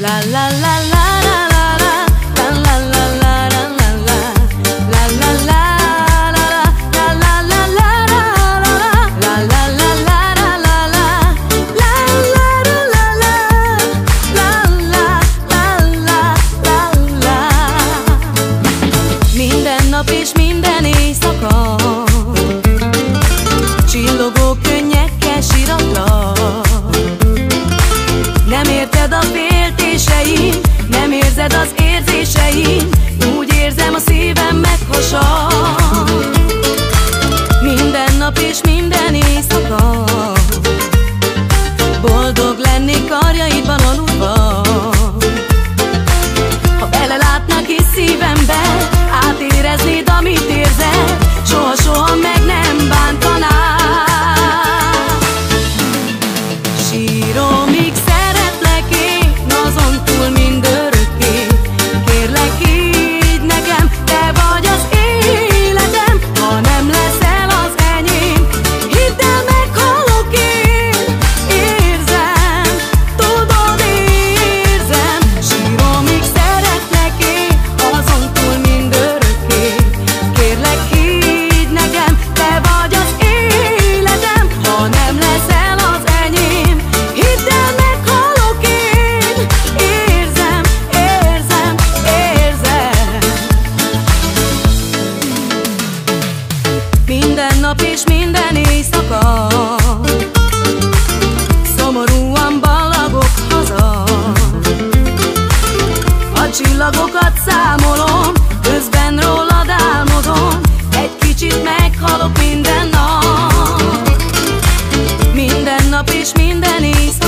La la la la la la la la la la la la la la la la és minden éjszaka csillogó könnyekkel siratlak. Nem érted a féltéseim, nem érzed az érzéseim, úgy érzem a szívem meghasad. Minden nap és minden éjszaka boldog lennék karjaidban aludva. Ha belelátnak is szívembe, átéreznéd, amit érzel, soha-soha meg nem bántanál. Sírom, míg szeretlek én, azon túl mindörökké. Kérlek, így nekem, te vagy az életem, ha nem leszel az enyém, hidd el, meghalok én. Érzem, tudod, érzem. Sírom, míg szeretlek én, azon túl mindörökké. Kérlek, hidd nekem, te vagy az életem, ha nem leszel az enyém, hidd el, meghalok én. Érzem, érzem, érzem. Minden nap és minden éjszaka szomorúan ballagok haza. A csillagokat számolom, közben rólad álmodom, egy kicsit meghalok minden nap. Minden nap és minden éjszaka